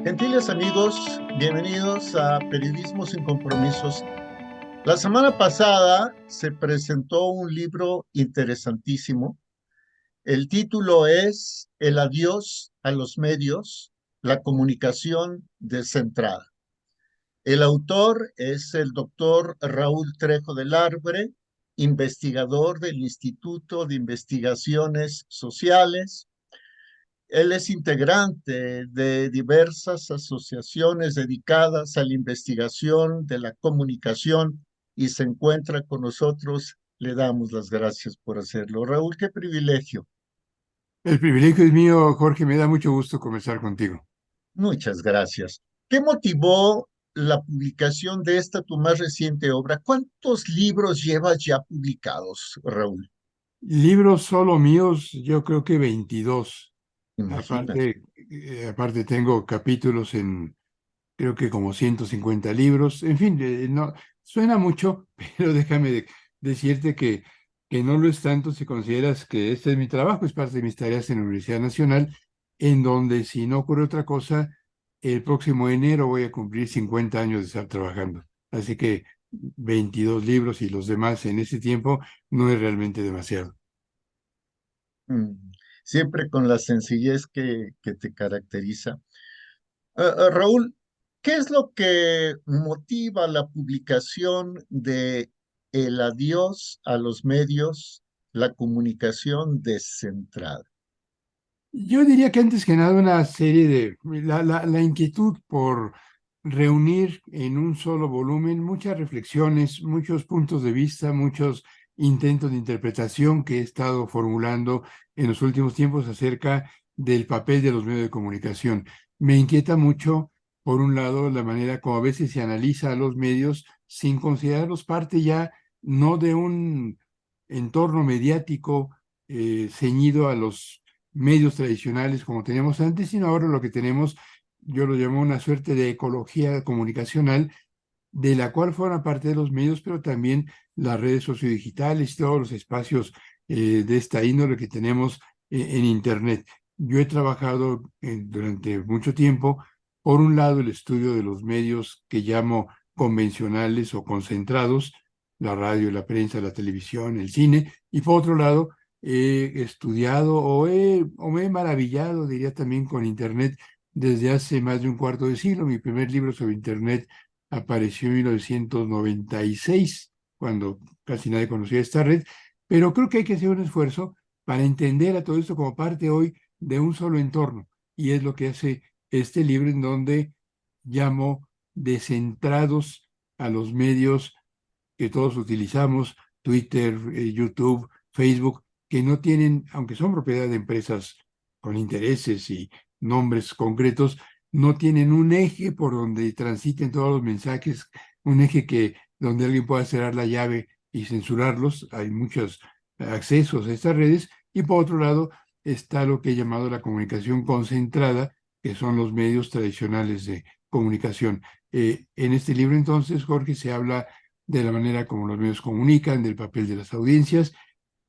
Gentiles amigos, bienvenidos a Periodismo sin Compromisos. La semana pasada se presentó un libro interesantísimo. El título es El adiós a los medios, la comunicación descentrada. El autor es el doctor Raúl Trejo del Arbre, investigador del Instituto de Investigaciones Sociales. Él es integrante de diversas asociaciones dedicadas a la investigación de la comunicación y se encuentra con nosotros. Le damos las gracias por hacerlo. Raúl, qué privilegio. El privilegio es mío, Jorge, me da mucho gusto conversar contigo. Muchas gracias. ¿Qué motivó la publicación de esta tu más reciente obra? ¿Cuántos libros llevas ya publicados, Raúl? Libros solo míos, yo creo que 22. Imagínate. Aparte tengo capítulos en, creo que como 150 libros. En fin, no, suena mucho, pero decirte que no lo es tanto si consideras que este es mi trabajo, es parte de mis tareas en la Universidad Nacional, en donde si no ocurre otra cosa, el próximo enero voy a cumplir 50 años de estar trabajando. Así que 22 libros y los demás en ese tiempo no es realmente demasiado. Mm, Siempre con la sencillez que te caracteriza. Raúl, ¿qué es lo que motiva la publicación de El adiós a los medios, la comunicación descentrada? Yo diría que antes que nada una serie de la inquietud por reunir en un solo volumen muchas reflexiones, muchos puntos de vista, muchos intentos de interpretación que he estado formulando en los últimos tiempos acerca del papel de los medios de comunicación. Me inquieta mucho, por un lado, la manera como a veces se analiza a los medios sin considerarlos parte ya no de un entorno mediático ceñido a los medios tradicionales como teníamos antes, sino ahora lo que tenemos, yo lo llamo una suerte de ecología comunicacional, de la cual forma parte de los medios, pero también las redes sociodigitales, todos los espacios de esta índole que tenemos en Internet. Yo he trabajado durante mucho tiempo, por un lado, el estudio de los medios que llamo convencionales o concentrados, la radio, la prensa, la televisión, el cine, y por otro lado, he estudiado o me he maravillado, diría también, con Internet desde hace más de un cuarto de siglo. Mi primer libro sobre Internet apareció en 1996, cuando casi nadie conocía esta red, pero creo que hay que hacer un esfuerzo para entender a todo esto como parte hoy de un solo entorno, y es lo que hace este libro en donde llamo descentrados a los medios que todos utilizamos, Twitter, YouTube, Facebook, que no tienen, aunque son propiedad de empresas con intereses y nombres concretos, no tienen un eje por donde transiten todos los mensajes, un eje que donde alguien pueda cerrar la llave y censurarlos. Hay muchos accesos a estas redes. Y por otro lado está lo que he llamado la comunicación concentrada, que son los medios tradicionales de comunicación. En este libro entonces, Jorge, se habla de la manera como los medios comunican, del papel de las audiencias.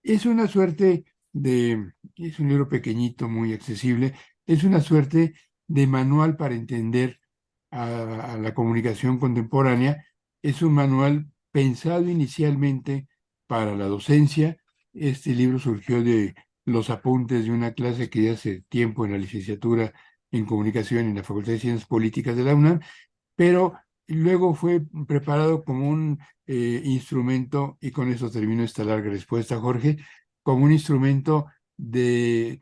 Es una suerte es un libro pequeñito, muy accesible, es una suerte de manual para entender a la comunicación contemporánea. Es un manual pensado inicialmente para la docencia. Este libro surgió de los apuntes de una clase que di hace tiempo en la licenciatura en comunicación en la Facultad de Ciencias Políticas de la UNAM, pero luego fue preparado como un instrumento, y con eso termino esta larga respuesta, Jorge, como un instrumento de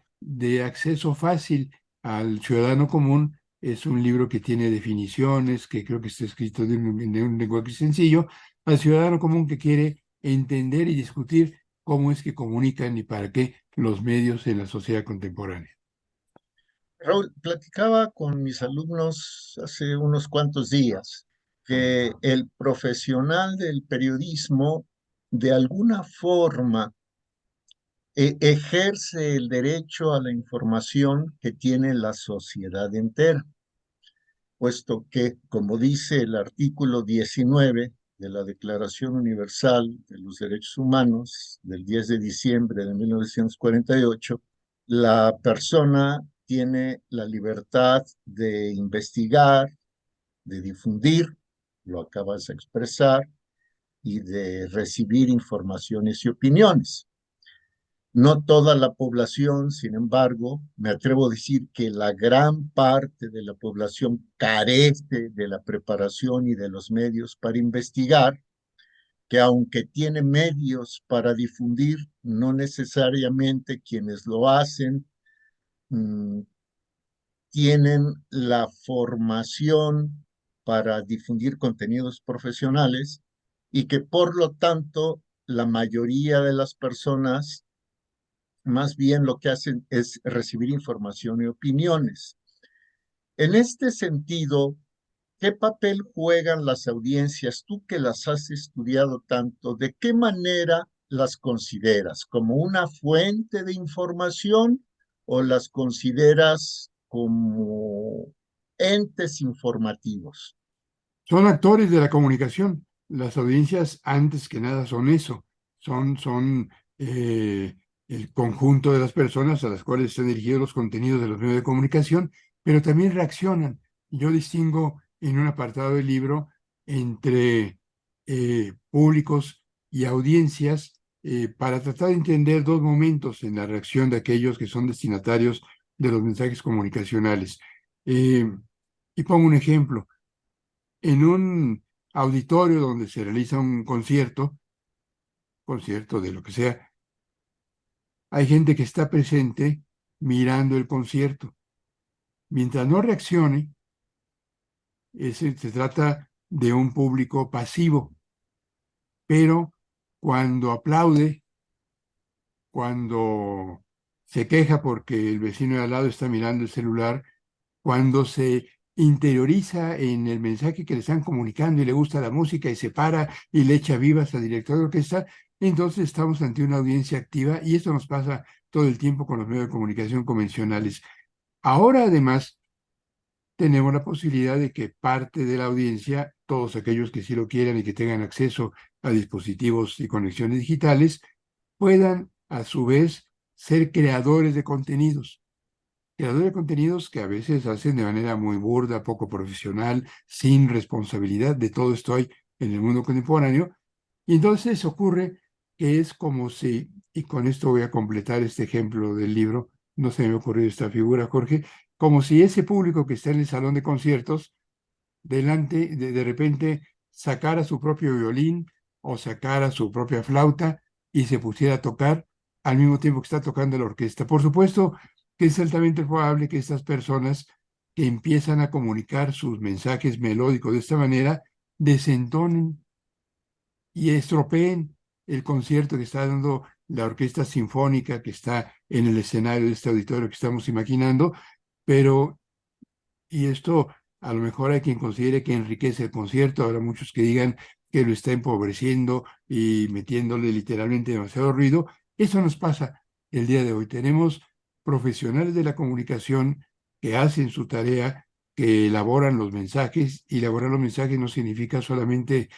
acceso fácil al ciudadano común. Es un libro que tiene definiciones, que creo que está escrito de un lenguaje sencillo, al ciudadano común que quiere entender y discutir cómo es que comunican y para qué los medios en la sociedad contemporánea. Raúl, platicaba con mis alumnos hace unos cuantos días que el profesional del periodismo de alguna forma ejerce el derecho a la información que tiene la sociedad entera, puesto que, como dice el artículo 19 de la Declaración Universal de los Derechos Humanos del 10 de diciembre de 1948, la persona tiene la libertad de investigar, de difundir, lo acabas de expresar, y de recibir informaciones y opiniones. No toda la población, sin embargo, me atrevo a decir que la gran parte de la población carece de la preparación y de los medios para investigar, que aunque tiene medios para difundir, no necesariamente quienes lo hacen mm, tienen la formación para difundir contenidos profesionales y que por lo tanto la mayoría de las personas más bien lo que hacen es recibir información y opiniones. En este sentido, ¿qué papel juegan las audiencias? Tú que las has estudiado tanto, ¿de qué manera las consideras? ¿Como una fuente de información o las consideras como entes informativos? Son actores de la comunicación. Las audiencias, antes que nada, son eso. Son el conjunto de las personas a las cuales están dirigidos los contenidos de los medios de comunicación, pero también reaccionan. Yo distingo en un apartado del libro entre públicos y audiencias para tratar de entender dos momentos en la reacción de aquellos que son destinatarios de los mensajes comunicacionales. Eh, y pongo un ejemplo en un auditorio donde se realiza un concierto de lo que sea, hay gente que está presente mirando el concierto. Mientras no reaccione, se trata de un público pasivo, pero cuando aplaude, cuando se queja porque el vecino de al lado está mirando el celular, cuando se interioriza en el mensaje que le están comunicando y le gusta la música y se para y le echa vivas al director de orquesta, entonces estamos ante una audiencia activa y esto nos pasa todo el tiempo con los medios de comunicación convencionales. Ahora, además, tenemos la posibilidad de que parte de la audiencia, todos aquellos que sí lo quieran y que tengan acceso a dispositivos y conexiones digitales, puedan a su vez ser creadores de contenidos que a veces hacen de manera muy burda, poco profesional, sin responsabilidad. De todo esto hay en el mundo contemporáneo. Y entonces ocurre que es como si, y con esto voy a completar este ejemplo del libro, no se me ha ocurrido esta figura, Jorge, como si ese público que está en el salón de conciertos, de repente sacara su propio violín o sacara su propia flauta y se pusiera a tocar al mismo tiempo que está tocando la orquesta. Por supuesto que es altamente probable que estas personas que empiezan a comunicar sus mensajes melódicos de esta manera desentonen y estropeen el concierto que está dando la orquesta sinfónica que está en el escenario de este auditorio que estamos imaginando, pero y esto a lo mejor hay quien considere que enriquece el concierto, habrá muchos que digan que lo está empobreciendo y metiéndole literalmente demasiado ruido. Eso nos pasa el día de hoy. Tenemos profesionales de la comunicación que hacen su tarea, que elaboran los mensajes, y elaborar los mensajes no significa solamente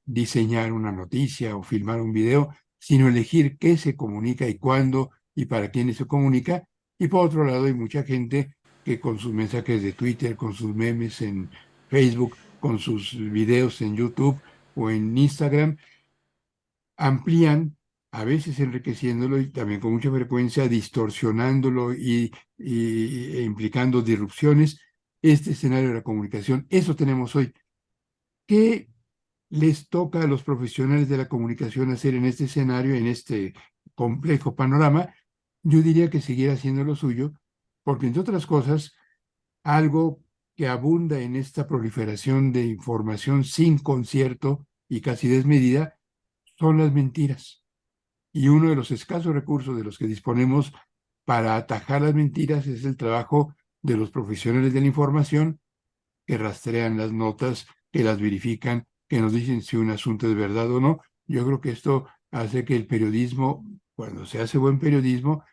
diseñar una noticia o filmar un video, sino elegir qué se comunica y cuándo y para quiénes se comunica. Y por otro lado, hay mucha gente que con sus mensajes de Twitter, con sus memes en Facebook, con sus videos en YouTube o en Instagram, amplían, a veces enriqueciéndolo y también con mucha frecuencia distorsionándolo e implicando disrupciones, este escenario de la comunicación. Eso tenemos hoy. ¿Qué les toca a los profesionales de la comunicación hacer en este escenario, en este complejo panorama? Yo diría que seguir haciendo lo suyo, porque entre otras cosas, algo que abunda en esta proliferación de información sin concierto y casi desmedida son las mentiras. Y uno de los escasos recursos de los que disponemos para atajar las mentiras es el trabajo de los profesionales de la información que rastrean las notas, que las verifican, que nos dicen si un asunto es verdad o no. Yo creo que esto hace que el periodismo, cuando se hace buen periodismo,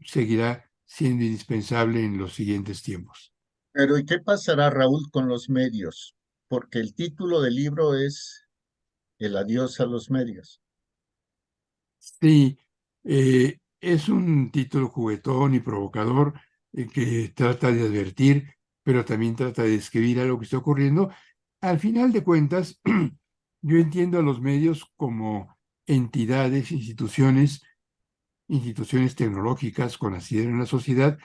seguirá siendo indispensable en los siguientes tiempos. Pero ¿y qué pasará, Raúl, con los medios? Porque el título del libro es El adiós a los medios. Sí, es un título juguetón y provocador, que trata de advertir, pero también trata de describir algo que está ocurriendo. Al final de cuentas, yo entiendo a los medios como entidades, instituciones tecnológicas con asidero en la sociedad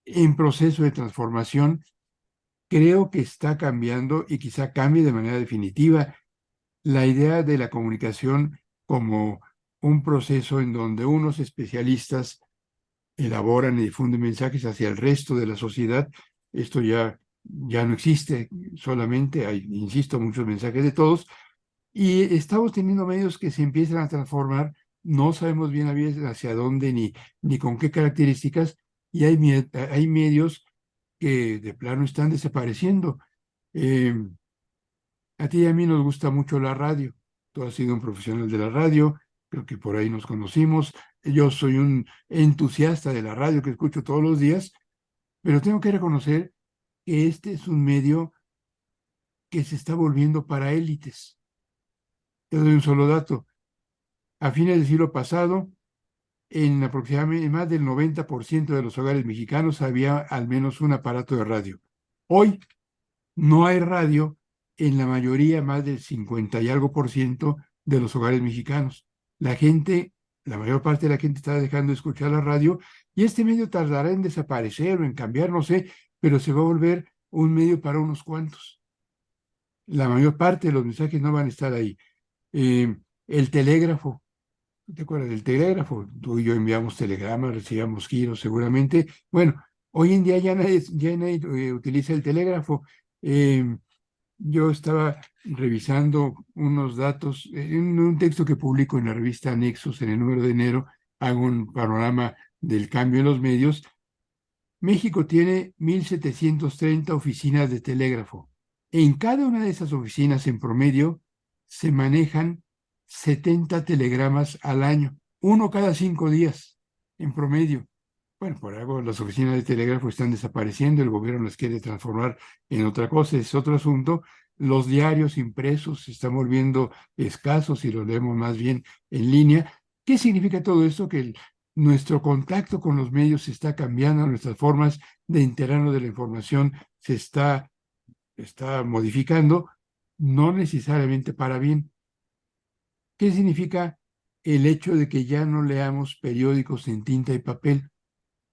en proceso de transformación. Creo que está cambiando y quizá cambie de manera definitiva la idea de la comunicación como un proceso en donde unos especialistas elaboran y difunden mensajes hacia el resto de la sociedad. Esto ya no existe, solamente hay, insisto, muchos mensajes de todos, y estamos teniendo medios que se empiezan a transformar, no sabemos bien hacia dónde ni con qué características, y hay medios que de plano están desapareciendo. Eh, a ti y a mí nos gusta mucho la radio. Tú has sido un profesional de la radio, creo que por ahí nos conocimos. Yo soy un entusiasta de la radio que escucho todos los días, pero tengo que reconocer que este es un medio que se está volviendo para élites. Te doy un solo dato. A fines del siglo pasado, en aproximadamente más del 90% de los hogares mexicanos había al menos un aparato de radio. Hoy no hay radio en la mayoría, más del 50 y algo por ciento de los hogares mexicanos. La gente, la mayor parte de la gente está dejando de escuchar la radio y este medio tardará en desaparecer o en cambiar, no sé, pero se va a volver un medio para unos cuantos. La mayor parte de los mensajes no van a estar ahí. El telégrafo, ¿te acuerdas del telégrafo? Tú y yo enviamos telegramas, recibíamos giros seguramente. Bueno, hoy en día ya nadie utiliza el telégrafo. Eh, yo estaba revisando unos datos en un texto que publico en la revista Nexos en el número de enero, hago un panorama del cambio en los medios. México tiene 1.730 oficinas de telégrafo. En cada una de esas oficinas, en promedio, se manejan 70 telegramas al año, uno cada 5 días, en promedio. Bueno, por algo las oficinas de telégrafo están desapareciendo, el gobierno las quiere transformar en otra cosa, es otro asunto. Los diarios impresos se están volviendo escasos y los leemos más bien en línea. ¿Qué significa todo esto? Que nuestro contacto con los medios se está cambiando, nuestras formas de enterarnos de la información está modificando, no necesariamente para bien. ¿Qué significa el hecho de que ya no leamos periódicos en tinta y papel?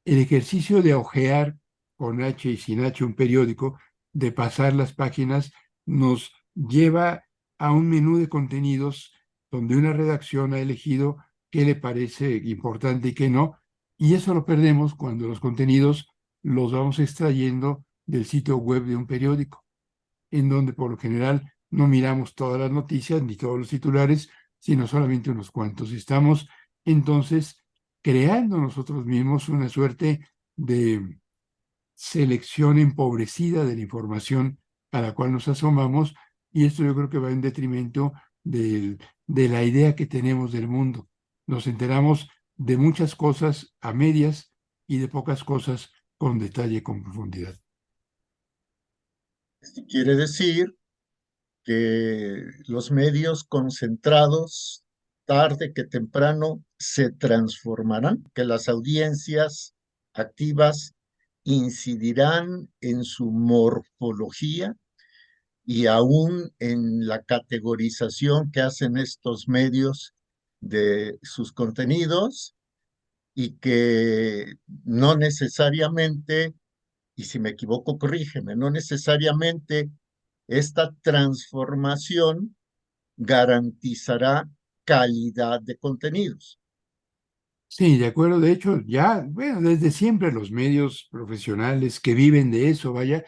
El ejercicio de hojear con H y sin H un periódico, de pasar las páginas, nos lleva a un menú de contenidos donde una redacción ha elegido qué le parece importante y qué no, y eso lo perdemos cuando los contenidos los vamos extrayendo del sitio web de un periódico, en donde por lo general no miramos todas las noticias ni todos los titulares, sino solamente unos cuantos. Estamos entonces creando nosotros mismos una suerte de selección empobrecida de la información a la cual nos asomamos, y esto yo creo que va en detrimento de la idea que tenemos del mundo. Nos enteramos de muchas cosas a medias y de pocas cosas con detalle y con profundidad. Quiere decir que los medios concentrados, tarde que temprano, se transformarán, que las audiencias activas incidirán en su morfología y aún en la categorización que hacen estos medios de sus contenidos, y que no necesariamente, y si me equivoco, corrígeme, no necesariamente esta transformación garantizará calidad de contenidos. Sí, de acuerdo. De hecho, ya, bueno, desde siempre los medios profesionales que viven de eso, vaya,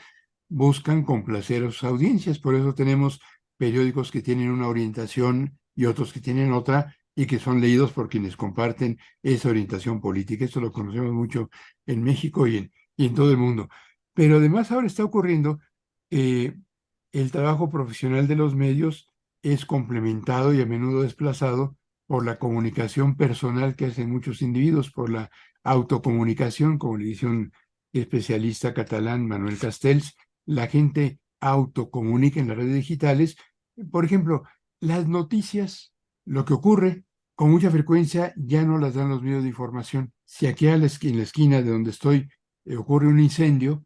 buscan complacer a sus audiencias. Por eso tenemos periódicos que tienen una orientación y otros que tienen otra y que son leídos por quienes comparten esa orientación política. Esto lo conocemos mucho en México y en todo el mundo. Pero además ahora está ocurriendo que el trabajo profesional de los medios es complementado y a menudo desplazado por la comunicación personal que hacen muchos individuos, por la autocomunicación, como le dice un especialista catalán, Manuel Castells. La gente autocomunica en las redes digitales. Por ejemplo, las noticias, lo que ocurre con mucha frecuencia ya no las dan los medios de información. Si aquí en la esquina de donde estoy ocurre un incendio,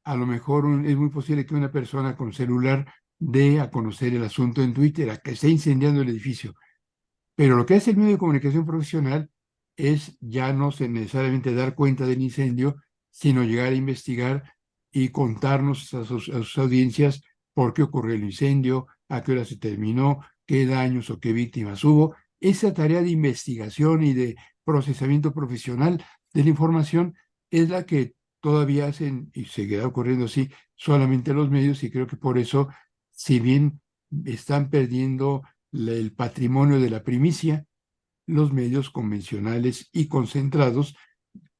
a lo mejor es muy posible que una persona con celular dé a conocer el asunto en Twitter, a que esté incendiando el edificio. Pero lo que hace el medio de comunicación profesional es ya no necesariamente dar cuenta del incendio, sino llegar a investigar y contarnos a sus audiencias por qué ocurrió el incendio, a qué hora se terminó, qué daños o qué víctimas hubo. Esa tarea de investigación y de procesamiento profesional de la información es la que todavía hacen y seguirá ocurriendo así solamente los medios, y creo que por eso, si bien están perdiendo el patrimonio de la primicia, los medios convencionales y concentrados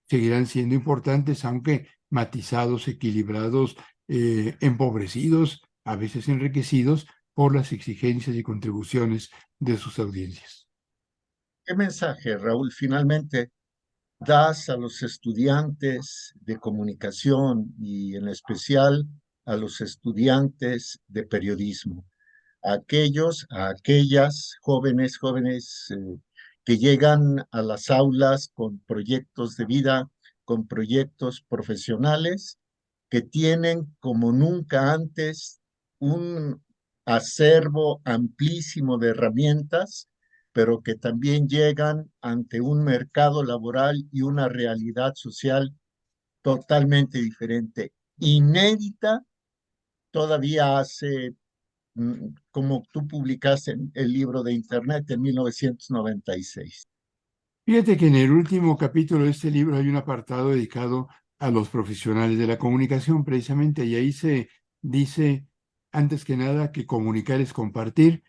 seguirán siendo importantes, aunque matizados, equilibrados, empobrecidos, a veces enriquecidos por las exigencias y contribuciones de sus audiencias. ¿Qué mensaje, Raúl, finalmente das a los estudiantes de comunicación y en especial a los estudiantes de periodismo? A aquellas jóvenes que llegan a las aulas con proyectos de vida, con proyectos profesionales, que tienen como nunca antes un acervo amplísimo de herramientas, pero que también llegan ante un mercado laboral y una realidad social totalmente diferente, inédita todavía hace como tú publicaste en el libro de Internet en 1996. Fíjate que en el último capítulo de este libro hay un apartado dedicado a los profesionales de la comunicación, precisamente, y ahí se dice, antes que nada, que comunicar es compartir,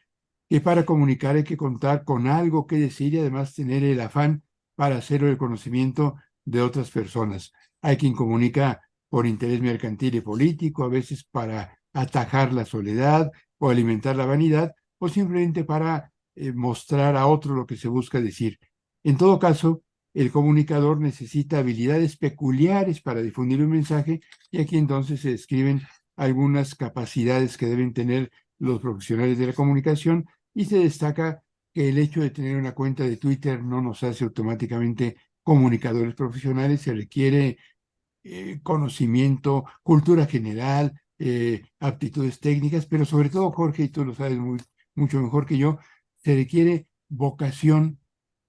que para comunicar hay que contar con algo que decir y además tener el afán para hacerlo el conocimiento de otras personas. Hay quien comunica por interés mercantil y político, a veces para atajar la soledad o alimentar la vanidad, o simplemente para mostrar a otro lo que se busca decir. En todo caso, el comunicador necesita habilidades peculiares para difundir un mensaje, y aquí entonces se describen algunas capacidades que deben tener los profesionales de la comunicación, y se destaca que el hecho de tener una cuenta de Twitter no nos hace automáticamente comunicadores profesionales. Se requiere conocimiento, cultura general, aptitudes técnicas, pero sobre todo, Jorge, y tú lo sabes mucho mejor que yo, se requiere vocación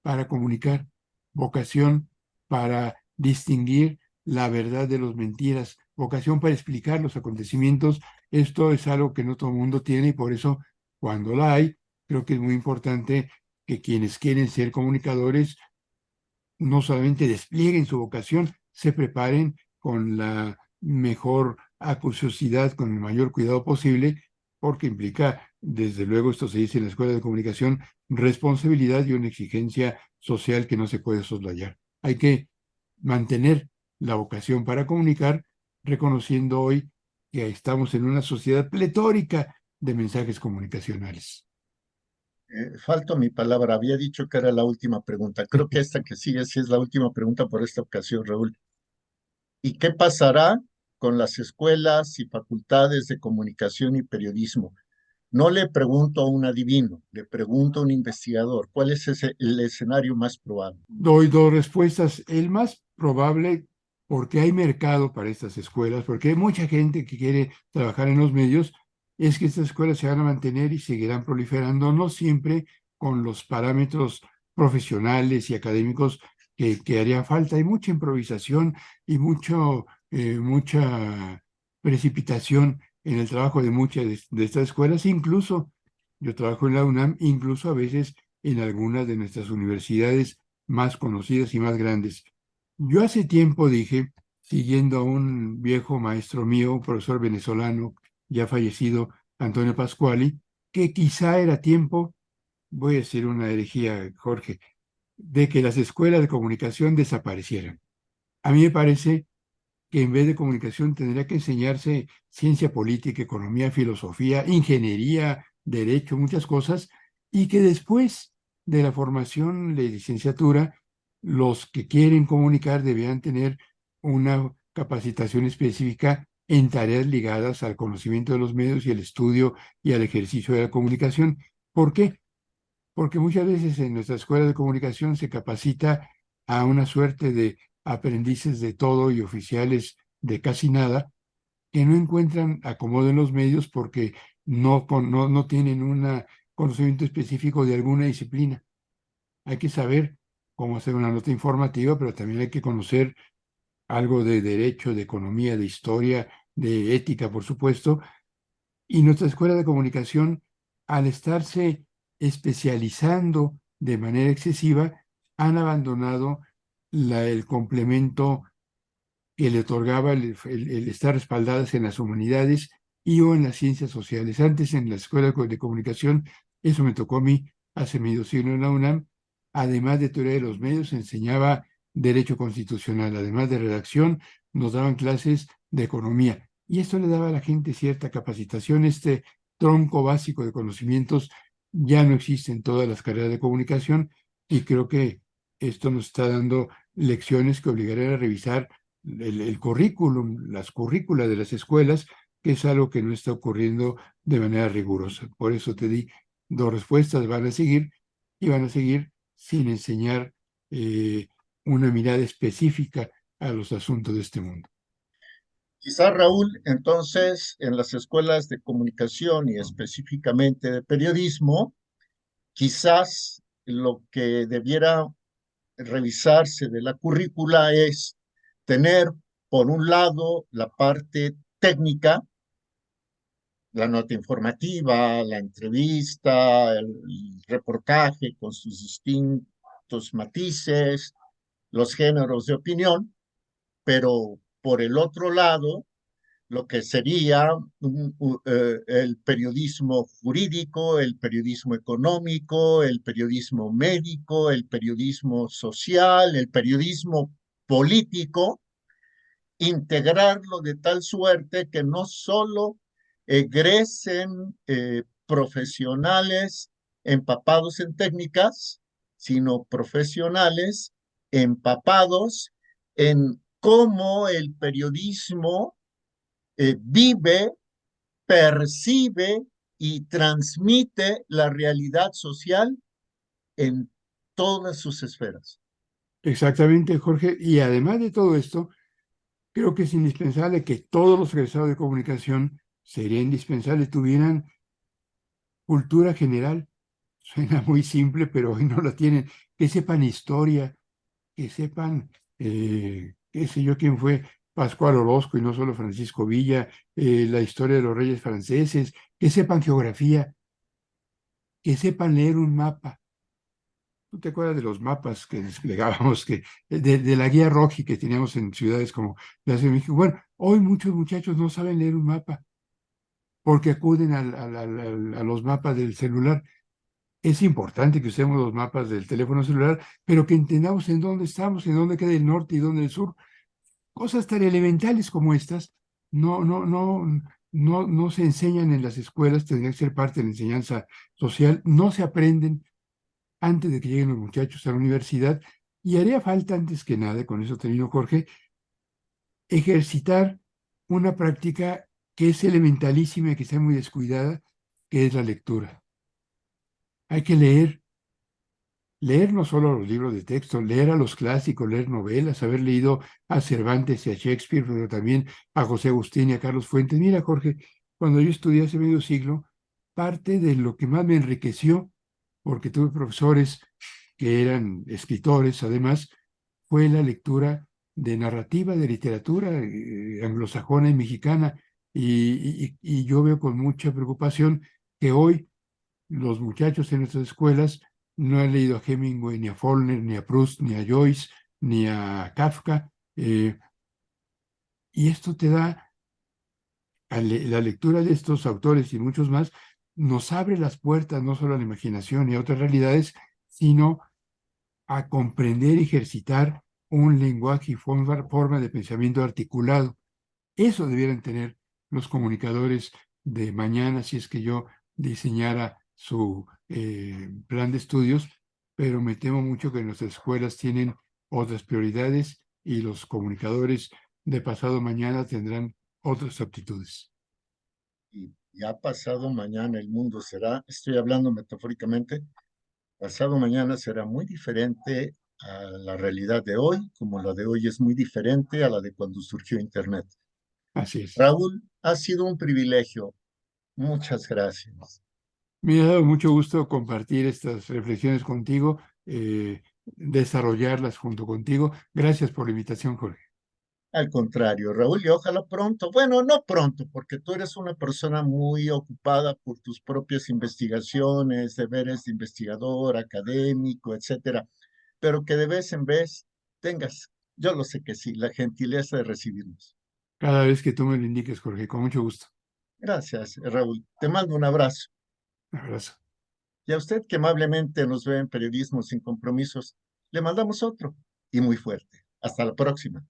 para comunicar, vocación para distinguir la verdad de las mentiras, vocación para explicar los acontecimientos. Esto es algo que no todo el mundo tiene, y por eso, cuando la hay, creo que es muy importante que quienes quieren ser comunicadores no solamente desplieguen su vocación, se preparen con la mejor acuciosidad, con el mayor cuidado posible, porque implica, desde luego, esto se dice en la Escuela de Comunicación, responsabilidad y una exigencia social que no se puede soslayar. Hay que mantener la vocación para comunicar, reconociendo hoy que estamos en una sociedad pletórica de mensajes comunicacionales. Falto mi palabra, había dicho que era la última pregunta. Creo que esta que sigue sí es la última pregunta por esta ocasión, Raúl. ¿Y qué pasará con las escuelas y facultades de comunicación y periodismo? No le pregunto a un adivino, le pregunto a un investigador. ¿Cuál es el escenario más probable? Doy dos respuestas. El más probable, porque hay mercado para estas escuelas, porque hay mucha gente que quiere trabajar en los medios, es que estas escuelas se van a mantener y seguirán proliferando, no siempre con los parámetros profesionales y académicos que haría falta. Hay mucha improvisación y mucha precipitación en el trabajo de muchas de estas escuelas. Incluso yo trabajo en la UNAM, incluso a veces en algunas de nuestras universidades más conocidas y más grandes. Yo hace tiempo dije, siguiendo a un viejo maestro mío, un profesor venezolano ya fallecido, Antonio Pascuali, que quizá era tiempo, voy a decir una herejía, Jorge, de que las escuelas de comunicación desaparecieran. A mí me parece que en vez de comunicación tendría que enseñarse ciencia política, economía, filosofía, ingeniería, derecho, muchas cosas, y que después de la formación de licenciatura, los que quieren comunicar debían tener una capacitación específica en tareas ligadas al conocimiento de los medios y el estudio y al ejercicio de la comunicación. ¿Por qué? Porque muchas veces en nuestra escuela de comunicación se capacita a una suerte de aprendices de todo y oficiales de casi nada, que no encuentran acomodo en los medios porque no tienen un conocimiento específico de alguna disciplina. Hay que saber cómo hacer una nota informativa, pero también hay que conocer algo de derecho, de economía, de historia, de ética, por supuesto. Y nuestra escuela de comunicación, al estarse especializando de manera excesiva, han abandonado el complemento que le otorgaba el estar respaldadas en las humanidades y o en las ciencias sociales. Antes en la escuela de comunicación, eso me tocó a mí hace medio siglo en la UNAM, además de teoría de los medios, se enseñaba derecho constitucional, además de redacción, nos daban clases de economía. Y esto le daba a la gente cierta capacitación, este tronco básico de conocimientos ya no existe en todas las carreras de comunicación y creo que esto nos está dando lecciones que obligarán a revisar el currículum, las currículas de las escuelas, que es algo que no está ocurriendo de manera rigurosa. Por eso te di dos respuestas, van a seguir y van a seguir sin enseñar una mirada específica a los asuntos de este mundo. Quizá, Raúl, entonces, en las escuelas de comunicación y específicamente de periodismo, quizás lo que debiera revisarse de la currícula es tener, por un lado, la parte técnica, la nota informativa, la entrevista, el reportaje con sus distintos matices, los géneros de opinión, pero por el otro lado, lo que sería el periodismo jurídico, el periodismo económico, el periodismo médico, el periodismo social, el periodismo político, integrarlo de tal suerte que no solo egresen profesionales empapados en técnicas, sino profesionales empapados en cómo el periodismo vive, percibe y transmite la realidad social en todas sus esferas. Exactamente, Jorge. Y además de todo esto, creo que es indispensable que todos los egresados de comunicación, sería indispensable, tuvieran cultura general. Suena muy simple, pero hoy no la tienen. Que sepan historia, que sepan, qué sé yo, quién fue Pascual Orozco y no solo Francisco Villa, la historia de los reyes franceses, que sepan geografía, que sepan leer un mapa. ¿Tú te acuerdas de los mapas que desplegábamos, de la guía Roji que teníamos en ciudades como la Ciudad de México? Bueno, hoy muchos muchachos no saben leer un mapa porque acuden a los mapas del celular. Es importante que usemos los mapas del teléfono celular, pero que entendamos en dónde estamos, en dónde queda el norte y dónde el sur. Cosas tan elementales como estas no se enseñan en las escuelas, tendrían que ser parte de la enseñanza social, no se aprenden antes de que lleguen los muchachos a la universidad y haría falta antes que nada, con eso termino Jorge, ejercitar una práctica que es elementalísima y que está muy descuidada, que es la lectura. Hay que leer no solo los libros de texto, leer a los clásicos, leer novelas, haber leído a Cervantes y a Shakespeare, pero también a José Agustín y a Carlos Fuentes. Mira, Jorge, cuando yo estudié hace medio siglo, parte de lo que más me enriqueció, porque tuve profesores que eran escritores, además, fue la lectura de narrativa, de literatura anglosajona y mexicana. Y yo veo con mucha preocupación que hoy los muchachos en nuestras escuelas no han leído a Hemingway, ni a Faulkner, ni a Proust, ni a Joyce, ni a Kafka. Y esto te da, la lectura de estos autores y muchos más, nos abre las puertas no solo a la imaginación y a otras realidades, sino a comprender y ejercitar un lenguaje y forma de pensamiento articulado. Eso debieran tener los comunicadores de mañana si es que yo diseñara su plan de estudios, pero me temo mucho que nuestras escuelas tienen otras prioridades y los comunicadores de pasado mañana tendrán otras aptitudes. Y ya pasado mañana el mundo será, estoy hablando metafóricamente, pasado mañana será muy diferente a la realidad de hoy, como la de hoy es muy diferente a la de cuando surgió Internet. Así es. Raúl, ha sido un privilegio. Muchas gracias. Me ha dado mucho gusto compartir estas reflexiones contigo, desarrollarlas junto contigo. Gracias por la invitación, Jorge. Al contrario, Raúl, y ojalá pronto, bueno, no pronto, porque tú eres una persona muy ocupada por tus propias investigaciones, deberes de investigador, académico, etcétera, pero que de vez en vez tengas, yo lo sé que sí, la gentileza de recibirnos. Cada vez que tú me lo indiques, Jorge, con mucho gusto. Gracias, Raúl. Te mando un abrazo. Un abrazo. Y a usted que amablemente nos ve en Periodismo sin Compromisos, le mandamos otro y muy fuerte. Hasta la próxima.